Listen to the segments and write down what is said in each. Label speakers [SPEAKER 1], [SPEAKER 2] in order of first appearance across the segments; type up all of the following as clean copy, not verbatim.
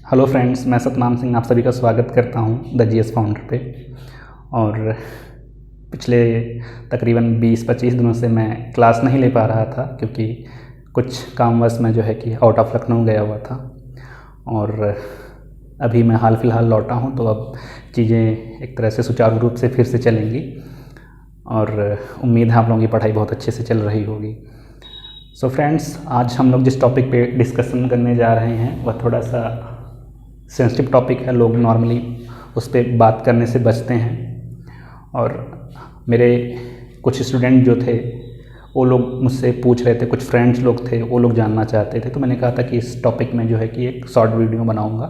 [SPEAKER 1] Hello friends, मैं सतनाम सिंह आप सभी का स्वागत करता हूं द जीएस फाउंडर पे। और पिछले तकरीबन 20-25 दिनों से मैं क्लास नहीं ले पा रहा था क्योंकि कुछ कामवश मैं जो है कि आउट ऑफ लखनऊ गया हुआ था। और अभी मैं हाल फिलहाल लौटा हूं, तो अब चीज़ें एक तरह से सुचारू रूप से फिर से चलेंगी और उम्मीद है आप लोगों की पढ़ाई बहुत अच्छे से चल रही होगी। सो फ्रेंड्स, आज हम लोग जिस टॉपिक पे डिस्कशन करने जा रहे हैं वह थोड़ा सा सेंसिटिव टॉपिक है। लोग नॉर्मली उस पर बात करने से बचते हैं और मेरे कुछ स्टूडेंट जो थे वो लोग मुझसे पूछ रहे थे, कुछ फ्रेंड्स लोग थे वो लोग जानना चाहते थे, तो मैंने कहा था कि इस टॉपिक में जो है कि एक शॉर्ट वीडियो बनाऊंगा।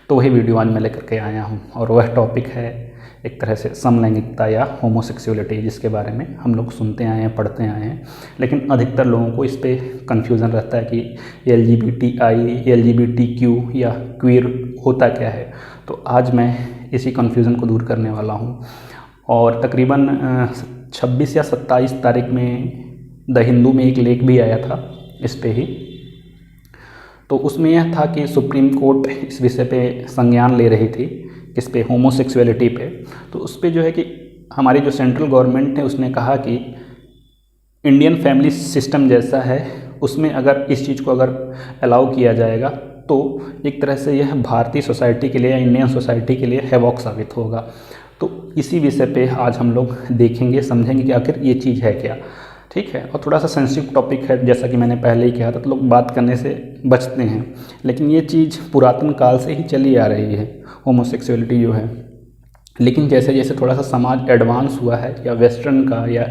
[SPEAKER 1] तो वही वीडियो आज मैं लेकर के आया हूँ और वह टॉपिक है एक तरह से समलैंगिकता या होमोसेक्सुअलिटी, जिसके बारे में हम लोग सुनते आए हैं, पढ़ते आए हैं, लेकिन अधिकतर लोगों को इस पर कन्फ्यूज़न रहता है कि LGBTQ या क्वीर होता क्या है। तो आज मैं इसी कन्फ्यूज़न को दूर करने वाला हूँ। और तकरीबन 26 या 27 तारीख में द हिंदू में एक लेख भी आया था इस पे ही। तो उसमें यह था कि सुप्रीम कोर्ट इस विषय पे संज्ञान ले रही थी, किस पे, होमोसेक्सुअलिटी पे। तो उस पे जो है कि हमारी जो सेंट्रल गवर्नमेंट है उसने कहा कि इंडियन फैमिली सिस्टम जैसा है उसमें अगर इस चीज़ को अगर अलाउ किया जाएगा तो एक तरह से यह भारतीय सोसाइटी के लिए या इंडियन सोसाइटी के लिए हैवॉक साबित होगा। तो इसी विषय पे आज हम लोग देखेंगे, समझेंगे कि आखिर ये चीज़ है क्या। ठीक है, और थोड़ा सा सेंसिटिव टॉपिक है, जैसा कि मैंने पहले ही कहा था, तो लोग बात करने से बचते हैं, लेकिन ये चीज़ पुरातन काल से ही चली आ रही है, होमोसेक्सुअलिटी जो है। लेकिन जैसे जैसे थोड़ा सा समाज एडवांस हुआ है, या वेस्टर्न का या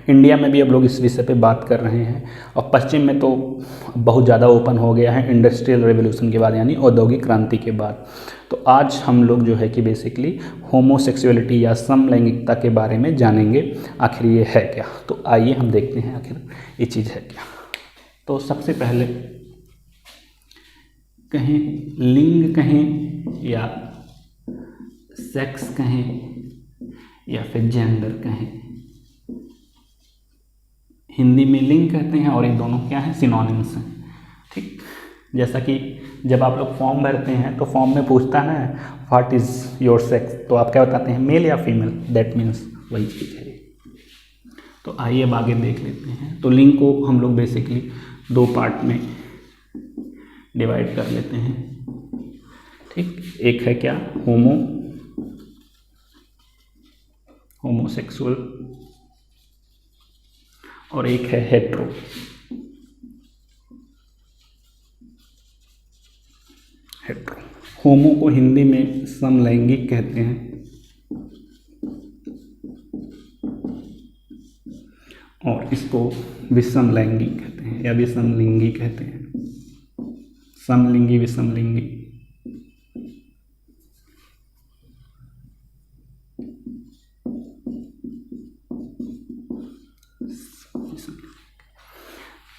[SPEAKER 1] इंडिया में भी अब लोग इस विषय पे बात कर रहे हैं, और पश्चिम में तो बहुत ज़्यादा ओपन हो गया है इंडस्ट्रियल रेवोल्यूशन के बाद, यानी औद्योगिक क्रांति के बाद। तो आज हम लोग जो है कि बेसिकली होमोसेक्सुअलिटी या समलैंगिकता के बारे में जानेंगे, आखिर ये है क्या। तो आइए हम देखते हैं आखिर ये चीज़ है क्या। तो सबसे पहले कहें लिंग कहें या सेक्स कहें या फिर जेंडर कहें, हिंदी में लिंग कहते हैं और ये दोनों क्या हैं, सिनोनिम्स हैं। ठीक, जैसा कि जब आप लोग फॉर्म भरते हैं तो फॉर्म में पूछता है व्हाट इज़ योर सेक्स, तो आप क्या बताते हैं, मेल या फीमेल, दैट मीन्स वही चीज़ है। तो आइए अब आगे देख लेते हैं। तो लिंग को हम लोग बेसिकली दो पार्ट में डिवाइड कर लेते हैं। ठीक, एक है क्या, होमोसेक्सुअल, और एक है हेट्रो। होमो को हिंदी में समलैंगिक कहते हैं और इसको विषमलैंगिक कहते हैं या विषमलिंगी कहते हैं, समलिंगी विषमलिंगी।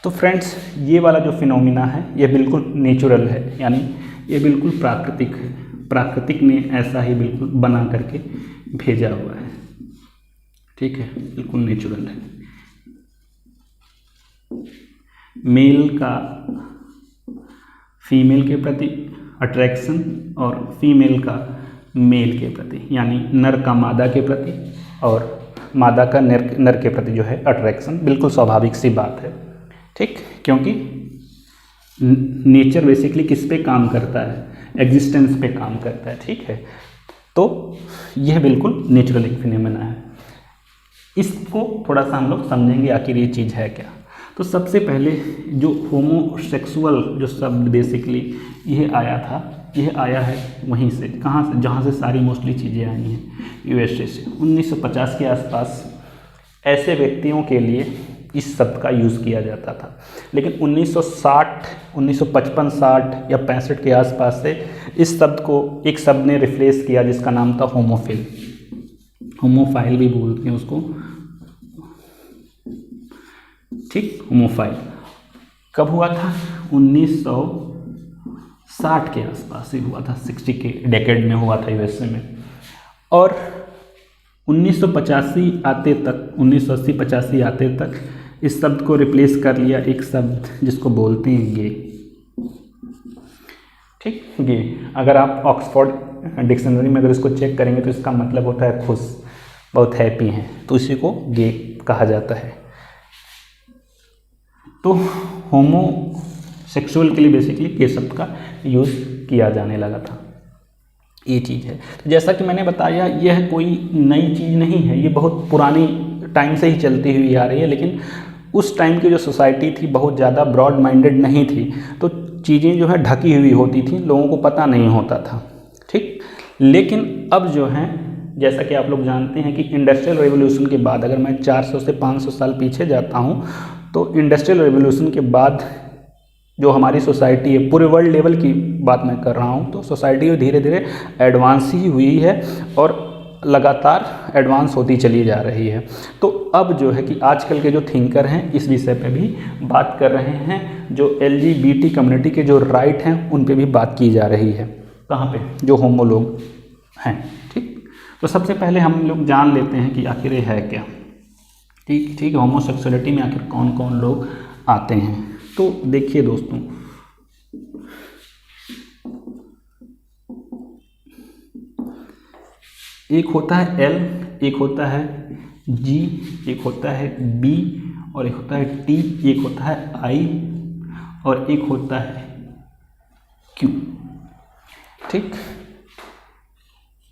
[SPEAKER 1] तो फ्रेंड्स, ये वाला जो फिनोमिना है ये बिल्कुल नेचुरल है, यानी ये बिल्कुल प्राकृतिक है। प्राकृतिक ने ऐसा ही बिल्कुल बना करके भेजा हुआ है। ठीक है, बिल्कुल नेचुरल है। मेल का फीमेल के प्रति अट्रैक्शन और फीमेल का मेल के प्रति, यानी नर का मादा के प्रति और मादा का नर के प्रति जो है अट्रैक्शन, बिल्कुल स्वाभाविक सी बात है। ठीक, क्योंकि नेचर बेसिकली किस पे काम करता है, एग्जिस्टेंस पे काम करता है। ठीक है, तो यह बिल्कुल नेचुरल एक फिनोमेना है। इसको थोड़ा सा हम लोग समझेंगे आखिर ये चीज़ है क्या। तो सबसे पहले जो होमोसेक्सुअल जो शब्द बेसिकली यह आया था, यह आया है वहीं से, कहाँ से, जहाँ से सारी मोस्टली चीज़ें आई हैं, USA से। 1950 के आसपास ऐसे व्यक्तियों के लिए इस शब्द का यूज़ किया जाता था, लेकिन 1960, 1955, 60 या 65 के आसपास से इस शब्द को एक शब्द ने रिप्लेस किया जिसका नाम था होमोफिल। होमोफाइल भी बोलते हैं उसको। ठीक, होमोफाइल कब हुआ था, 1960 के आसपास ही हुआ था, 60 के डेकेड में हुआ था USA में। और 1985 आते तक, 1980-85 आते तक इस शब्द को रिप्लेस कर लिया एक शब्द जिसको बोलते हैं गे। ठीक, गे। अगर आप ऑक्सफोर्ड डिक्शनरी में अगर इसको चेक करेंगे तो इसका मतलब होता है खुश, बहुत हैप्पी हैं, तो इसी को गे कहा जाता है। तो होमोसेक्सुअल के लिए बेसिकली गे शब्द का यूज़ किया जाने लगा था, ये चीज़ है। तो जैसा कि मैंने बताया, यह कोई नई चीज़ नहीं है, ये बहुत पुरानी टाइम से ही चलती हुई आ रही है, लेकिन उस टाइम की जो सोसाइटी थी बहुत ज़्यादा ब्रॉड माइंडेड नहीं थी, तो चीज़ें जो है ढकी हुई होती थी, लोगों को पता नहीं होता था, ठीक। लेकिन अब जो है, जैसा कि आप लोग जानते हैं कि इंडस्ट्रियल रेवोल्यूशन के बाद, अगर मैं 400 से 500 साल पीछे जाता हूँ, तो इंडस्ट्रियल रेवोल्यूशन के बाद जो हमारी सोसाइटी है, पूरे वर्ल्ड लेवल की बात मैं कर रहा हूँ, तो सोसाइटी धीरे धीरे एडवांस ही हुई है और लगातार एडवांस होती चली जा रही है। तो अब जो है कि आजकल के जो थिंकर हैं इस विषय पे भी बात कर रहे हैं, जो LGBT कम्युनिटी के जो राइट हैं उन पे भी बात की जा रही है। कहाँ पे? जो होमो लोग हैं, ठीक। तो सबसे पहले हम लोग जान लेते हैं कि आखिर ये है क्या, ठीक। होमोसेक्सुअलिटी में आखिर कौन कौन लोग आते हैं। तो देखिए दोस्तों, एक होता है L, एक होता है G, एक होता है B, और एक होता है T, एक होता है I, और एक होता है Q, ठीक।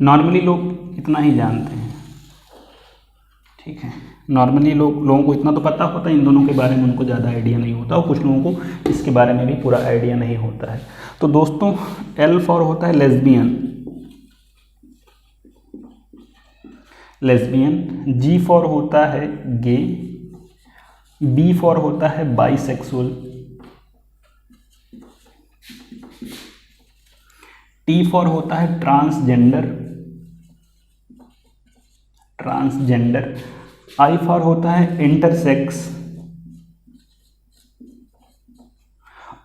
[SPEAKER 1] नॉर्मली लोग इतना ही जानते हैं, ठीक है। नॉर्मली लोगों को इतना तो पता होता है, इन दोनों के बारे में उनको ज़्यादा आइडिया नहीं होता, और कुछ लोगों को इसके बारे में भी पूरा आइडिया नहीं होता है। तो दोस्तों, L फॉर होता है लेस्बियन, G फॉर होता है गे, B फॉर होता है बाइसेक्सुअल, T फॉर होता है ट्रांसजेंडर, I फॉर होता है इंटरसेक्स,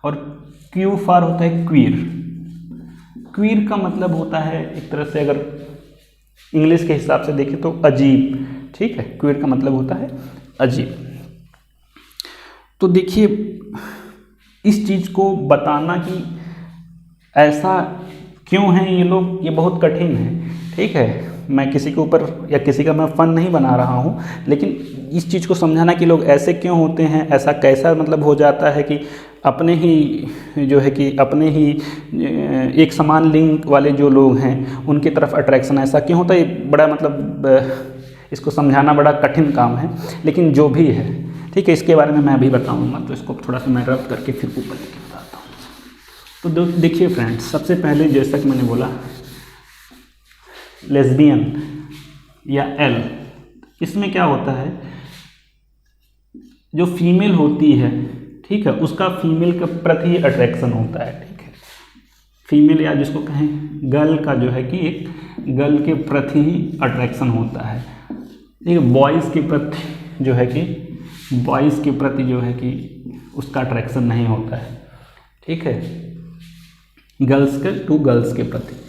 [SPEAKER 1] और Q फॉर होता है क्वीर। क्वीर का मतलब होता है, एक तरह से अगर इंग्लिश के हिसाब से देखें तो अजीब, ठीक है। क्वीर का मतलब होता है अजीब। तो देखिए, इस चीज़ को बताना कि ऐसा क्यों है ये लोग, ये बहुत कठिन है, ठीक है। मैं किसी के ऊपर या किसी का मैं फ़न नहीं बना रहा हूँ, लेकिन इस चीज़ को समझाना कि लोग ऐसे क्यों होते हैं, ऐसा कैसा मतलब हो जाता है कि अपने ही जो है कि अपने ही एक समान लिंग वाले जो लोग हैं उनकी तरफ अट्रैक्शन ऐसा क्यों होता है, ये बड़ा मतलब इसको समझाना बड़ा कठिन काम है, लेकिन जो भी है, ठीक है, इसके बारे में मैं अभी बताऊँगा। तो इसको थोड़ा सा मैं रब करके फिर ऊपर लेके बताता हूँ। तो देखिए फ्रेंड्स, सबसे पहले जैसा कि मैंने बोला लेस्बियन या L, इसमें क्या होता है, जो फीमेल होती है, ठीक है, उसका फीमेल के प्रति अट्रैक्शन होता है, ठीक है। फीमेल या जिसको कहें गर्ल का जो है कि एक गर्ल के प्रति ही अट्रैक्शन होता है, ठीक है। बॉयज़ के प्रति जो है कि बॉयज़ के प्रति जो है कि उसका अट्रैक्शन नहीं होता है, ठीक है। गर्ल्स के प्रति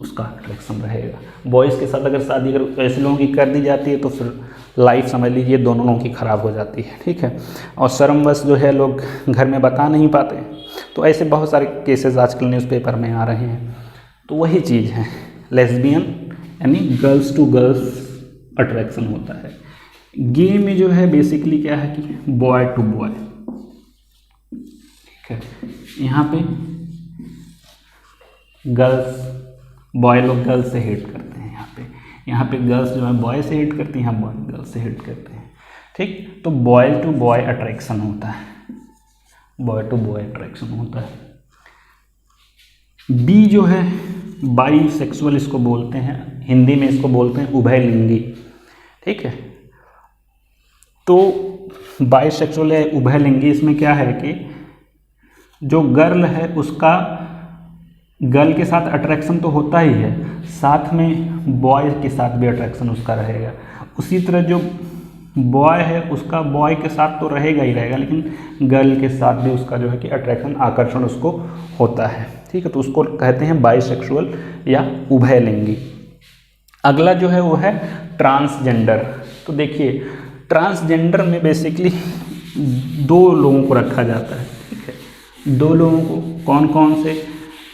[SPEAKER 1] उसका अट्रैक्शन रहेगा। बॉयज़ के साथ अगर शादी अगर ऐसे लोगों की कर दी जाती है तो फिर लाइफ समझ लीजिए दोनों लोगों की ख़राब हो जाती है, ठीक है। और शर्मवश जो है लोग घर में बता नहीं पाते, तो ऐसे बहुत सारे केसेस आजकल न्यूज़पेपर में आ रहे हैं। तो वही चीज़ है, लेस्बियन यानी गर्ल्स टू गर्ल्स अट्रैक्शन होता है। गे में जो है बेसिकली क्या है कि बॉय टू बॉय, ठीक है। यहाँ पे गर्ल्स बॉय लोग गर्ल्स से हेट करते हैं, यहाँ पे गर्ल्स जो है बॉय से हेट करती हैं, यहाँ बॉय गर्ल्स से हेट करते हैं, ठीक। तो बॉय टू बॉय अट्रैक्शन होता है, बॉय टू बॉय अट्रैक्शन होता है। बी जो है बाई सेक्सुअल इसको बोलते हैं, हिंदी में इसको बोलते हैं उभयलिंगी, ठीक है। तो बाई सेक्सुअल है उभयलिंगी, इसमें क्या है कि जो गर्ल है उसका गर्ल के साथ अट्रैक्शन तो होता ही है, साथ में बॉय के साथ भी अट्रैक्शन उसका रहेगा। उसी तरह जो बॉय है उसका बॉय के साथ तो रहेगा ही रहेगा, लेकिन गर्ल के साथ भी उसका जो है कि अट्रैक्शन आकर्षण उसको होता है, ठीक है। तो उसको कहते हैं बाइसेक्सुअल या उभयलिंगी। अगला जो है वो है ट्रांसजेंडर। तो देखिए, ट्रांसजेंडर में बेसिकली दो लोगों को रखा जाता है, ठीक है। दो लोगों को, कौन कौन से?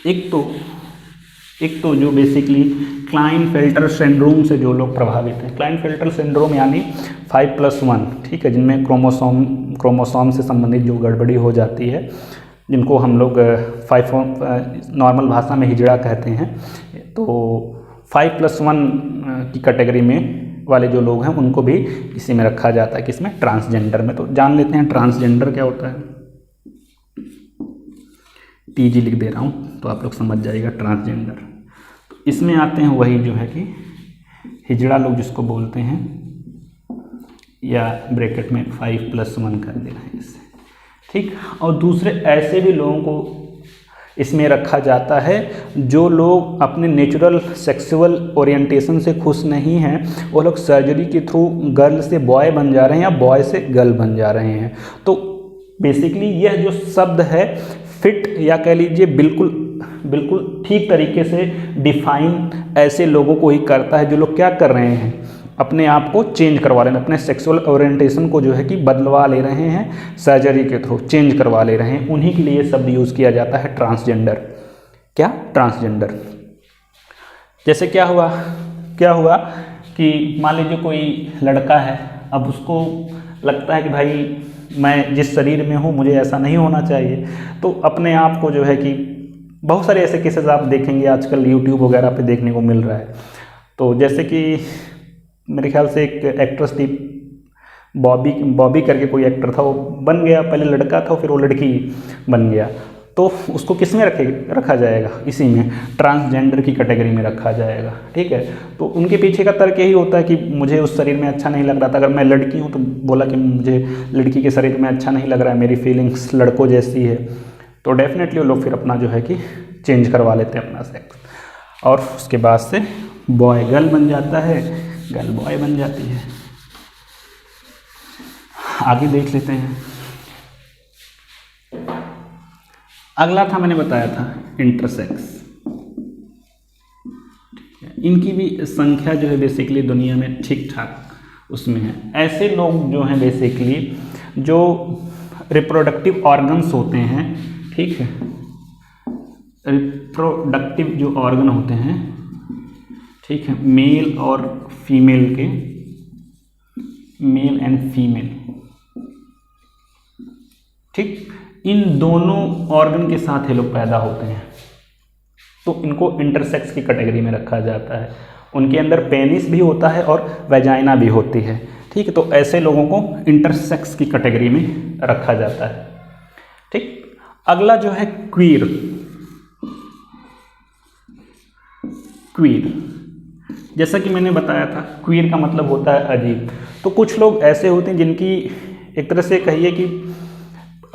[SPEAKER 1] एक तो जो बेसिकली क्लाइनफेल्टर सिंड्रोम से जो लोग प्रभावित हैं, क्लाइनफेल्टर सिंड्रोम यानी 5+1, ठीक है, जिनमें क्रोमोसोम से संबंधित जो गड़बड़ी हो जाती है, जिनको हम लोग नॉर्मल भाषा में हिजड़ा कहते हैं। तो 5+1 की कैटेगरी में वाले जो लोग हैं उनको भी इसी में रखा जाता है, किसमें, ट्रांसजेंडर में। तो जान लेते हैं ट्रांसजेंडर क्या होता है। TG लिख दे रहा हूँ तो आप लोग समझ जाइएगा ट्रांसजेंडर। तो इसमें आते हैं वही जो है कि हिजड़ा लोग जिसको बोलते हैं, या ब्रैकेट में 5+1 कर दे रहे हैं इससे, ठीक। और दूसरे ऐसे भी लोगों को इसमें रखा जाता है जो लोग अपने नेचुरल सेक्सुअल ओरिएंटेशन से खुश नहीं हैं, वो लोग सर्जरी के थ्रू गर्ल से बॉय बन जा रहे हैं या बॉय से गर्ल बन जा रहे हैं। तो बेसिकली यह जो शब्द है फिट, या कह लीजिए बिल्कुल ठीक तरीके से डिफाइन ऐसे लोगों को ही करता है जो लोग क्या कर रहे हैं, अपने आप को चेंज करवा रहे हैं, अपने सेक्सुअल ओरिएंटेशन को जो है कि बदलवा ले रहे हैं, सर्जरी के थ्रू चेंज करवा ले रहे हैं, उन्हीं के लिए शब्द यूज़ किया जाता है ट्रांसजेंडर। क्या, ट्रांसजेंडर। जैसे क्या हुआ कि मान लीजिए कोई लड़का है, अब उसको लगता है कि भाई मैं जिस शरीर में हूँ मुझे ऐसा नहीं होना चाहिए, तो अपने आप को जो है कि बहुत सारे ऐसे केसेस आप देखेंगे आजकल यूट्यूब वगैरह पे देखने को मिल रहा है। तो जैसे कि मेरे ख्याल से एक एक्ट्रेस थी, बॉबी करके कोई एक्टर था, वो बन गया, पहले लड़का था फिर वो लड़की बन गया। तो उसको किस में रखा जाएगा, इसी में ट्रांसजेंडर की कैटेगरी में रखा जाएगा, ठीक है। तो उनके पीछे का तर्क यही होता है कि मुझे उस शरीर में अच्छा नहीं लग रहा था, अगर मैं लड़की हूँ तो बोला कि मुझे लड़की के शरीर में अच्छा नहीं लग रहा है, मेरी फीलिंग्स लड़कों जैसी है, तो डेफिनेटली वो लोग फिर अपना जो है कि चेंज करवा लेते हैं अपना सेक्स, और उसके बाद से बॉय गर्ल बन जाता है, गर्ल बॉय बन जाती है। आगे देख लेते हैं। अगला था, मैंने बताया था इंटरसेक्स। इनकी भी संख्या जो है बेसिकली दुनिया में ठीक ठाक उसमें है। ऐसे लोग जो हैं बेसिकली जो रिप्रोडक्टिव ऑर्गन्स होते हैं, ठीक है, रिप्रोडक्टिव जो ऑर्गन होते हैं, ठीक है, मेल और फीमेल के, मेल एंड फीमेल, ठीक, इन दोनों ऑर्गन के साथ ये लोग पैदा होते हैं, तो इनको इंटरसेक्स की कैटेगरी में रखा जाता है। उनके अंदर पेनिस भी होता है और वेजाइना भी होती है, ठीक है। तो ऐसे लोगों को इंटरसेक्स की कैटेगरी में रखा जाता है, ठीक। अगला जो है क्वीर। क्वीर, जैसा कि मैंने बताया था, क्वीर का मतलब होता है अजीब। तो कुछ लोग ऐसे होते हैं जिनकी एक तरह से कहिए कि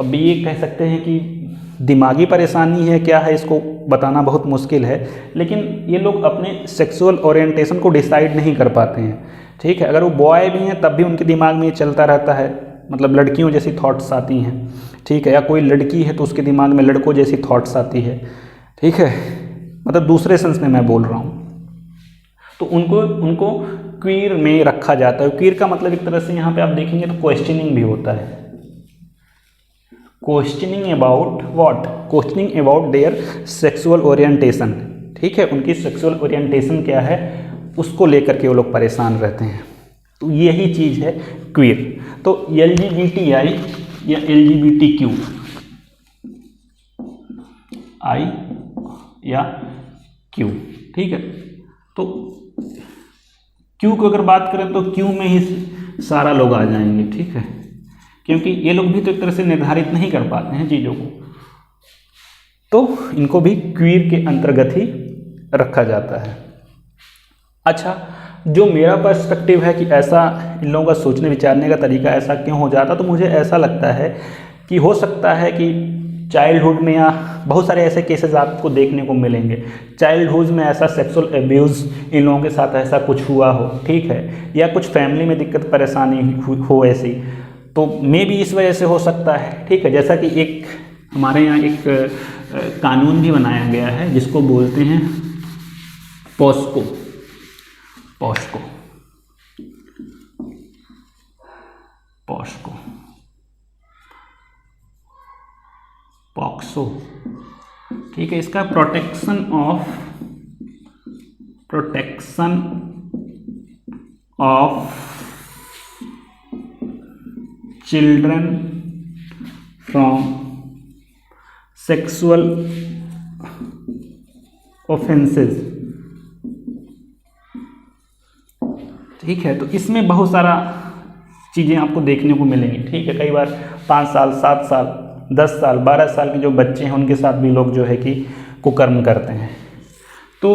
[SPEAKER 1] अब ये कह सकते हैं कि दिमागी परेशानी है, क्या है इसको बताना बहुत मुश्किल है, लेकिन ये लोग अपने सेक्सुअल ओरिएंटेशन को डिसाइड नहीं कर पाते हैं, ठीक है। अगर वो बॉय भी हैं तब भी उनके दिमाग में ये चलता रहता है, मतलब लड़कियों जैसी थॉट्स आती हैं, ठीक है, या कोई लड़की है तो उसके दिमाग में लड़कों जैसी थॉट्स आती है, ठीक है, मतलब दूसरे सेंस में मैं बोल रहा हूँ। तो उनको क्वीर में रखा जाता है। क्वीर का मतलब एक तरह से यहाँ पे आप देखेंगे तो क्वेश्चनिंग भी होता है, questioning about what, questioning about their sexual orientation, ठीक है, उनकी सेक्सुअल ओरिएंटेशन क्या है उसको लेकर के वो लोग परेशान रहते हैं। तो यही चीज़ है क्वीर। तो LGBTI या LGBTQ आई या क्यू, ठीक है। तो क्यू को अगर बात करें तो क्यू में ही सारा लोग आ जाएंगे, ठीक है, क्योंकि ये लोग भी तो एक तरह से निर्धारित नहीं कर पाते हैं चीज़ों को, तो इनको भी क्वीर के अंतर्गत ही रखा जाता है। अच्छा, जो मेरा पर्सपेक्टिव है कि ऐसा इन लोगों का सोचने विचारने का तरीका ऐसा क्यों हो जाता, तो मुझे ऐसा लगता है कि हो सकता है कि चाइल्डहुड में या बहुत सारे ऐसे केसेस आपको देखने को मिलेंगे, चाइल्डहुड में ऐसा सेक्सुअल एब्यूज़ इन लोगों के साथ ऐसा कुछ हुआ हो, ठीक है, या कुछ फैमिली में दिक्कत परेशानी हो ऐसी, तो मे भी इस वजह से हो सकता है, ठीक है। जैसा कि एक हमारे यहाँ एक कानून भी बनाया गया है जिसको बोलते हैं पॉस्को, पॉस्को, पॉक्सो। ठीक है, इसका protection of children from sexual offences. ठीक है, तो इसमें बहुत सारा चीज़ें आपको देखने को मिलेंगी। ठीक है, कई बार 5 साल 7 साल 10 साल 12 साल के जो बच्चे हैं उनके साथ भी लोग जो है कि कुकर्म करते हैं। तो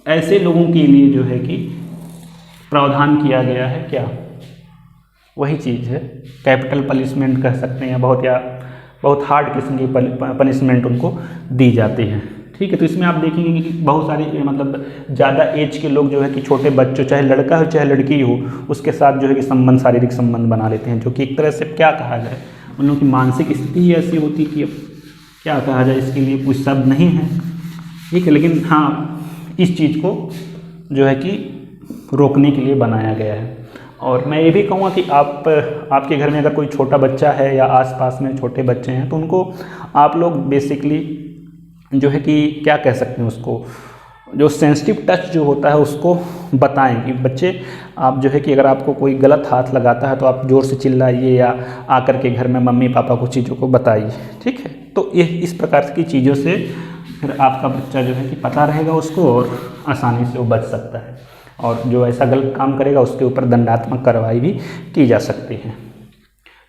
[SPEAKER 1] ऐसे लोगों के लिए जो है कि प्रावधान किया गया है क्या, वही चीज़ है कैपिटल पनिशमेंट कह सकते हैं, बहुत हार्ड किस्म की पनिशमेंट उनको दी जाती है। ठीक है, तो इसमें आप देखेंगे कि बहुत सारे मतलब ज़्यादा एज के लोग जो है कि छोटे बच्चों, चाहे लड़का हो चाहे लड़की हो, उसके साथ जो है कि संबंध, शारीरिक संबंध बना लेते हैं, जो कि एक तरह से क्या कहा जाए, उन लोगों की मानसिक स्थिति ही ऐसी होती कि अब क्या कहा जाए, इसके लिए कुछ शब्द नहीं है। ठीक है, लेकिन हाँ इस चीज़ को जो है कि रोकने के लिए बनाया गया है। और मैं ये भी कहूँगा कि आपके घर में अगर कोई छोटा बच्चा है या आसपास में छोटे बच्चे हैं तो उनको आप लोग बेसिकली जो है कि क्या कह सकते हैं, उसको जो सेंसिटिव टच जो होता है उसको बताएं कि बच्चे आप जो है कि अगर आपको कोई गलत हाथ लगाता है तो आप ज़ोर से चिल्लाइए या आकर के घर में मम्मी पापा को चीज़ों को बताइए। ठीक है, तो ये इस प्रकार की चीज़ों से फिर आपका बच्चा जो है कि पता रहेगा उसको और आसानी से वो बच सकता है, और जो ऐसा गलत काम करेगा उसके ऊपर दंडात्मक कार्रवाई भी की जा सकती है।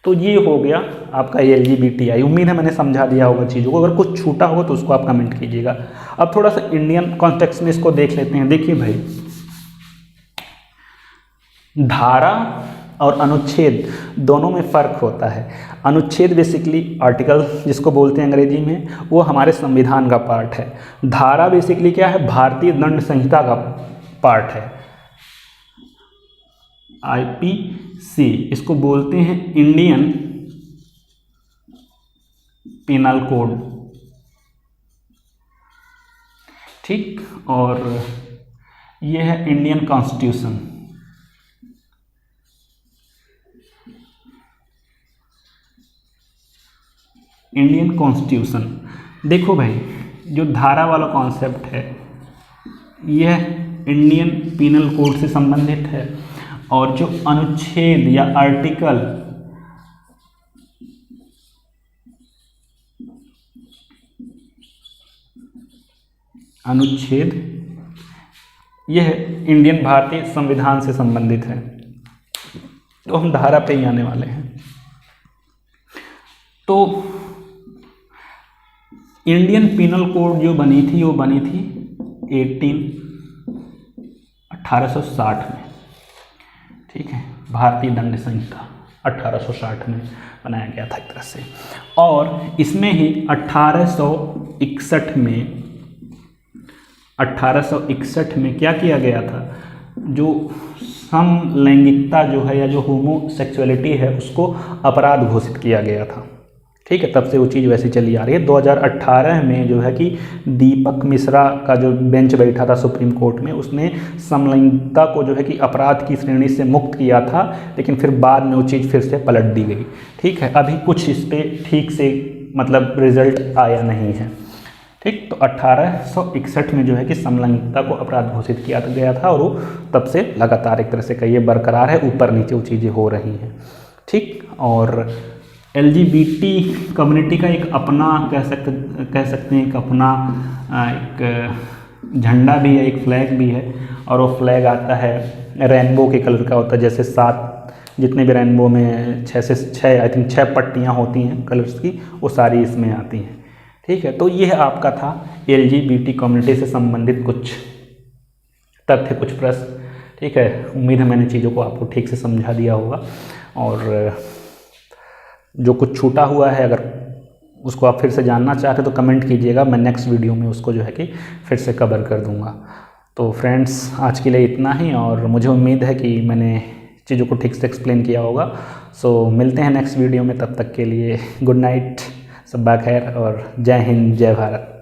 [SPEAKER 1] तो ये हो गया आपका LGBTI। उम्मीद है मैंने समझा दिया होगा चीज़ों को, अगर कुछ छूटा होगा तो उसको आप कमेंट कीजिएगा। अब थोड़ा सा इंडियन कॉन्टेक्स्ट में इसको देख लेते हैं। देखिए भाई, धारा और अनुच्छेद दोनों में फ़र्क होता है। अनुच्छेद बेसिकली आर्टिकल जिसको बोलते हैं अंग्रेजी में, वो हमारे संविधान का पार्ट है। धारा बेसिकली क्या है, भारतीय दंड संहिता का पार्ट है, IPC इसको बोलते हैं, इंडियन पिनल कोड। ठीक, और ये है इंडियन कॉन्स्टिट्यूशन। इंडियन कॉन्स्टिट्यूशन, देखो भाई जो धारा वाला कॉन्सेप्ट है यह इंडियन पिनल कोड से संबंधित है, और जो अनुच्छेद या आर्टिकल यह इंडियन भारतीय संविधान से संबंधित है। तो हम धारा पे ही आने वाले हैं। तो इंडियन पिनल कोड जो बनी थी वो बनी थी 1860 में। ठीक है, भारतीय दंड संहिता 1860 में बनाया गया था एक तरह से, और इसमें ही 1861 में क्या किया गया था, जो समलैंगिकता जो है या जो होमोसेक्सुअलिटी है उसको अपराध घोषित किया गया था। ठीक है, तब से वो चीज़ वैसी चली आ रही है। 2018 में जो है कि दीपक मिश्रा का जो बेंच बैठा था सुप्रीम कोर्ट में, उसने समलैंगिकता को जो है कि अपराध की श्रेणी से मुक्त किया था, लेकिन फिर बाद में वो चीज़ फिर से पलट दी गई। ठीक है, अभी कुछ इस पर ठीक से मतलब रिजल्ट आया नहीं है। ठीक, तो 1861 में जो है कि समलैंगिकता को अपराध घोषित किया गया था, और वो तब से लगातार एक तरह से कहिए बरकरार है, ऊपर नीचे वो चीज़ें हो रही हैं। ठीक, और LGBT कम्युनिटी का एक अपना कह सकते हैं एक अपना एक झंडा भी है, एक फ्लैग भी है, और वो फ्लैग आता है रेनबो के कलर का होता है। जैसे 7 जितने भी रेनबो में 6 से 6 आई थिंक 6 पट्टियाँ होती हैं कलर्स की, वो सारी इसमें आती हैं। ठीक है, तो यह आपका था LGBT कम्युनिटी से संबंधित कुछ तथ्य, कुछ प्रश्न। ठीक है, उम्मीद है मैंने चीज़ों को आपको ठीक से समझा दिया होगा, और जो कुछ छूटा हुआ है अगर उसको आप फिर से जानना चाहते तो कमेंट कीजिएगा, मैं नेक्स्ट वीडियो में उसको जो है कि फिर से कवर कर दूंगा। तो फ्रेंड्स, आज के लिए इतना ही, और मुझे उम्मीद है कि मैंने चीज़ों को ठीक से एक्सप्लेन किया होगा। सो मिलते हैं नेक्स्ट वीडियो में, तब तक के लिए गुड नाइट, शब्बा खैर, और जय हिंद जय भारत।